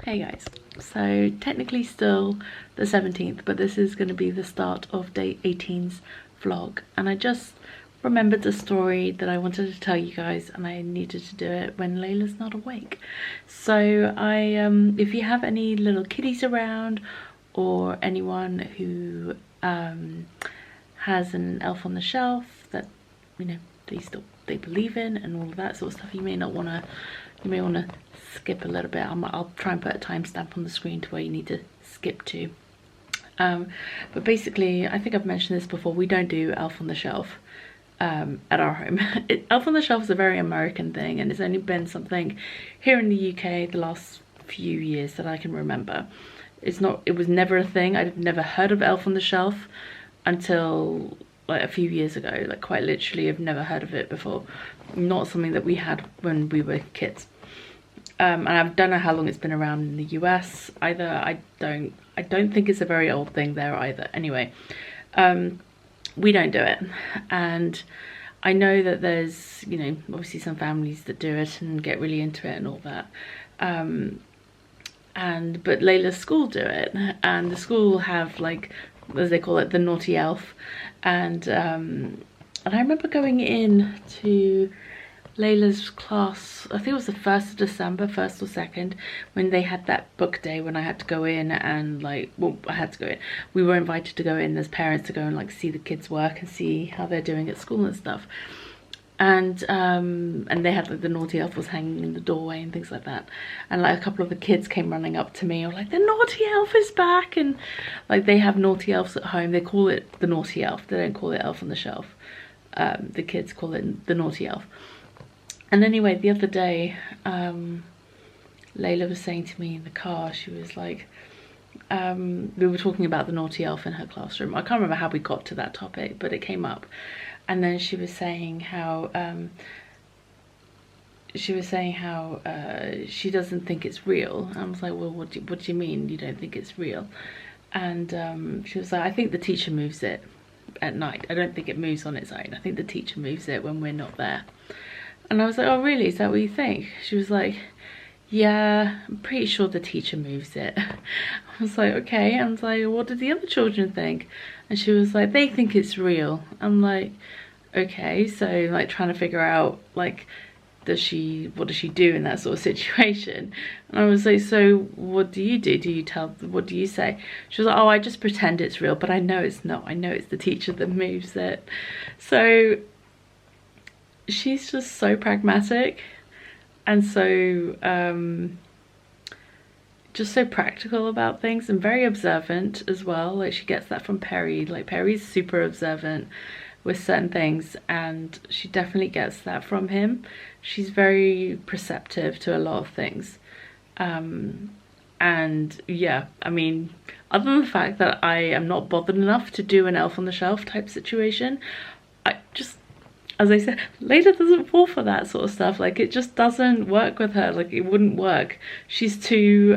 Hey guys, so technically still the 17th, but this is going to be the start of day 18's vlog, and I just remembered the story that I wanted to tell you guys, and I needed to do it when Layla's not awake. So if you have any little kiddies around or anyone who has an elf on the shelf that they believe in and all of that sort of stuff, you may want to skip a little bit. I'll try and put a timestamp on the screen to where you need to skip to. But basically, I think I've mentioned this before, we don't do elf on the shelf at our home. Elf on the shelf is a very American thing, and it's only been something here in the UK the last few years that I can remember. It was never a thing. I've never heard of elf on the shelf until like a few years ago. Like quite literally, I've never heard of it before. Not something that we had when we were kids. And I don't know how long it's been around in the US either. I don't think it's a very old thing there either. Anyway, we don't do it, and I know that there's obviously some families that do it and get really into it and all that. But Layla's school do it, and the school have, like, as they call it, the naughty elf, and I remember going in to Layla's class, I think it was the 1st of December, 1st or 2nd, when they had that book day when I had to go in and I had to go in. We were invited to go in as parents to go and like see the kids work and see how they're doing at school and stuff. And they had like the naughty elf was hanging in the doorway and things like that. And like a couple of the kids came running up to me, or like, the naughty elf is back. And like they have naughty elves at home. They call it the naughty elf. They don't call it elf on the shelf. The kids call it the naughty elf. And anyway, the other day, Layla was saying to me in the car, she was like, we were talking about the naughty elf in her classroom. I can't remember how we got to that topic, but it came up. And then she was saying how she doesn't think it's real. And I was like, well, what do you mean you don't think it's real? And she was like, I think the teacher moves it at night. I don't think it moves on its own. I think the teacher moves it when we're not there. And I was like, oh really, is that what you think? She was like, yeah, I'm pretty sure the teacher moves it. I was like, okay. I was like, what do the other children think? And she was like, they think it's real. I'm like, okay. So like trying to figure out like, what does she do in that sort of situation? And I was like, so what do you do? What do you say? She was like, oh, I just pretend it's real, but I know it's not. I know it's the teacher that moves it. So she's just so pragmatic and so just so practical about things, and very observant as well. Like she gets that from Perry. Like Perry's super observant with certain things, and she definitely gets that from him. She's very perceptive to a lot of things. And yeah, I mean, other than the fact that I am not bothered enough to do an elf on the shelf type situation, as I said, Layla doesn't fall for that sort of stuff. Like, it just doesn't work with her. Like, it wouldn't work. She's too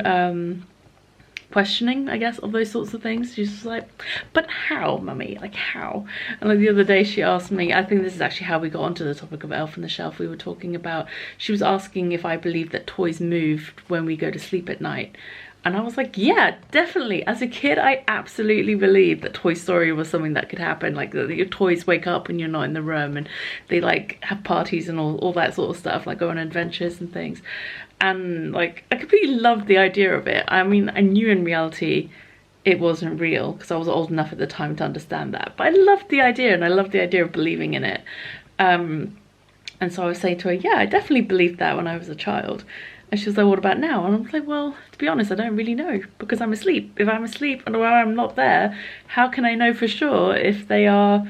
questioning, I guess, of those sorts of things. She's just like, but how, mummy? Like, how? And like the other day she asked me, I think this is actually how we got onto the topic of elf on the shelf. We were talking about, she was asking if I believe that toys move when we go to sleep at night. And I was like, yeah, definitely. As a kid, I absolutely believed that Toy Story was something that could happen. Like that your toys wake up when you're not in the room, and they like have parties and all that sort of stuff, like go on adventures and things. And like, I completely loved the idea of it. I mean, I knew in reality it wasn't real because I was old enough at the time to understand that. But I loved the idea, and I loved the idea of believing in it. And so I was saying to her, yeah, I definitely believed that when I was a child. And she was like, what about now? And I was like, well, to be honest, I don't really know, because I'm asleep. If I'm asleep and I'm not there, how can I know for sure if they are,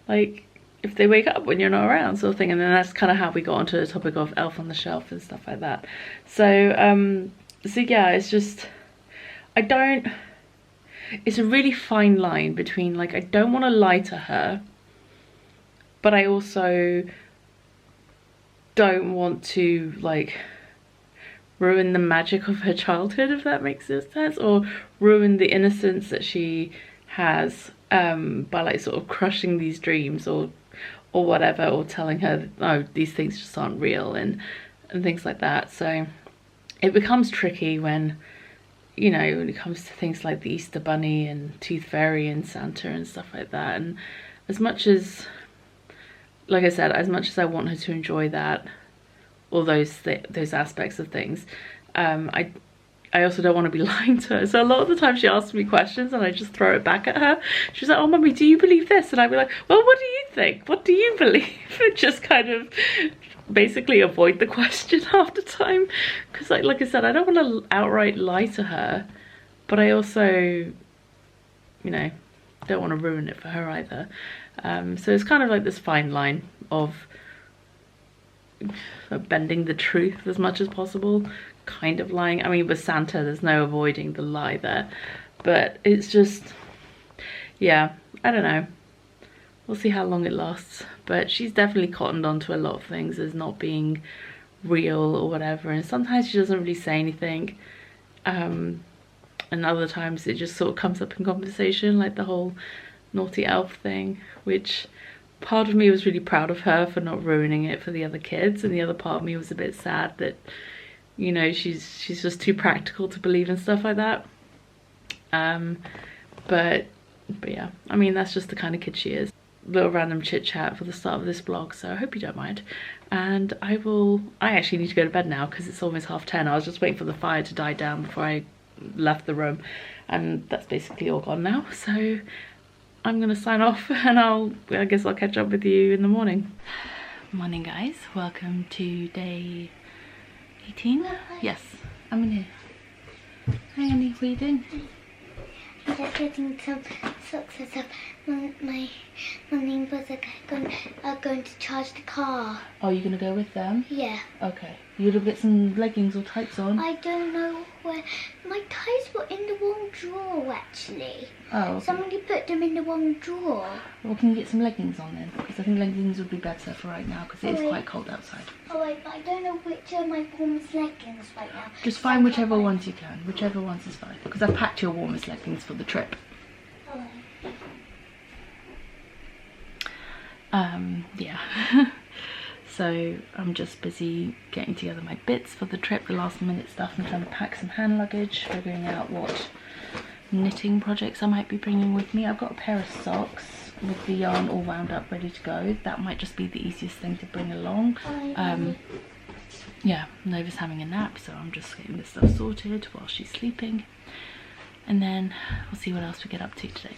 like, if they wake up when you're not around, sort of thing. And then that's kind of how we got onto the topic of elf on the shelf and stuff like that. So yeah, it's just, it's a really fine line between, like, I don't want to lie to her, but I also don't want to, like, ruin the magic of her childhood, if that makes sense, or ruin the innocence that she has by like sort of crushing these dreams or whatever, or telling her, oh, these things just aren't real and things like that. So it becomes tricky when, you know, when it comes to things like the Easter Bunny and Tooth Fairy and Santa and stuff like that. And as much as, like I said, as much as I want her to enjoy that, all those aspects of things, I also don't want to be lying to her. So a lot of the time she asks me questions and I just throw it back at her. She's like, oh mummy, do you believe this? And I'd be like, well, what do you think? What do you believe? And just kind of basically avoid the question half the time. Because like I said, I don't want to outright lie to her, but I also, you know, don't want to ruin it for her either. So it's kind of like this fine line of bending the truth as much as possible, kind of lying. I mean, with Santa there's no avoiding the lie there, but it's just, yeah, I don't know, we'll see how long it lasts. But she's definitely cottoned on to a lot of things as not being real or whatever, and sometimes she doesn't really say anything, and other times it just sort of comes up in conversation, like the whole naughty elf thing, which part of me was really proud of her for not ruining it for the other kids, and the other part of me was a bit sad that, you know, she's just too practical to believe in stuff like that. But yeah, I mean, that's just the kind of kid she is. Little random chit chat for the start of this vlog, so I hope you don't mind. And I actually need to go to bed now because it's almost 10:30. I was just waiting for the fire to die down before I left the room, and that's basically all gone now. So I'm gonna sign off, and I guess I'll catch up with you in the morning. Morning guys, welcome to day 18? Yes, I'm in here. Hi Annie, what are you doing? I'm just getting some socks and stuff. My neighbours are going to charge the car. Oh, you're gonna go with them? Yeah. Okay. You gonna get some leggings or tights on? I don't know where. My ties were in the wrong drawer actually. Oh. Okay. Somebody put them in the wrong drawer. Well, can you get some leggings on then? Because I think leggings would be better for right now because it is quite cold outside. Alright, but I don't know which are my warmest leggings right now. Just find whichever ones you can. Whichever ones is fine. Because I've packed your warmest leggings for the trip. Alright. Yeah. So I'm just busy getting together my bits for the trip, the last minute stuff. I'm trying to pack some hand luggage, figuring out what knitting projects I might be bringing with me. I've got a pair of socks with the yarn all wound up ready to go. That might just be the easiest thing to bring along. Yeah, Nova's having a nap, so I'm just getting this stuff sorted while she's sleeping, and then we'll see what else we get up to today.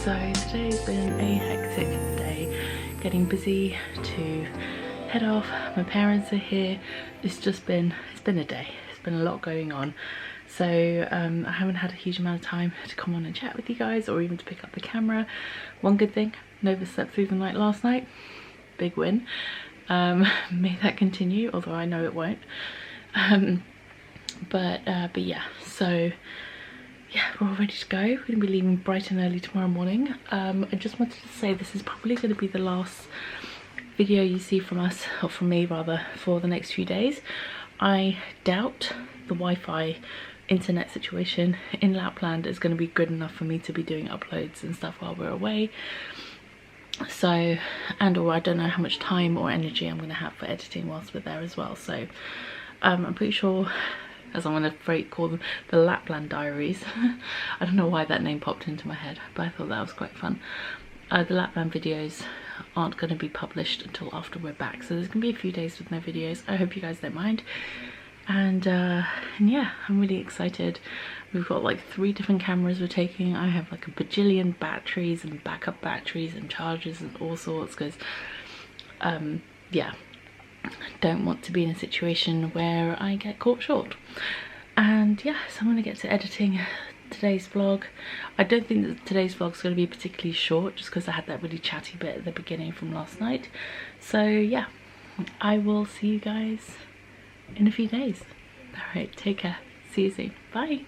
So today's been a hectic day, getting busy to head off. My parents are here. It's been a day. It's been a lot going on. So I haven't had a huge amount of time to come on and chat with you guys, or even to pick up the camera. One good thing, Nova slept through the night last night. Big win. May that continue, although I know it won't. But yeah, so yeah, we're all ready to go. We're going to be leaving bright and early tomorrow morning. I just wanted to say this is probably going to be the last video you see from us, or from me rather, for the next few days. I doubt the Wi-Fi internet situation in Lapland is going to be good enough for me to be doing uploads and stuff while we're away. So, or I don't know how much time or energy I'm going to have for editing whilst we're there as well. So I'm pretty sure, as I'm going to call them, the Lapland Diaries. I don't know why that name popped into my head, but I thought that was quite fun. The Lapland videos aren't going to be published until after we're back, so there's going to be a few days with no videos. I hope you guys don't mind. And yeah, I'm really excited. We've got like 3 different cameras we're taking. I have like a bajillion batteries and backup batteries and chargers and all sorts, because yeah, I don't want to be in a situation where I get caught short. And yeah, so I'm going to get to editing today's vlog. I don't think that today's vlog is going to be particularly short, just because I had that really chatty bit at the beginning from last night. So yeah, I will see you guys in a few days. All right, take care. See you soon. Bye.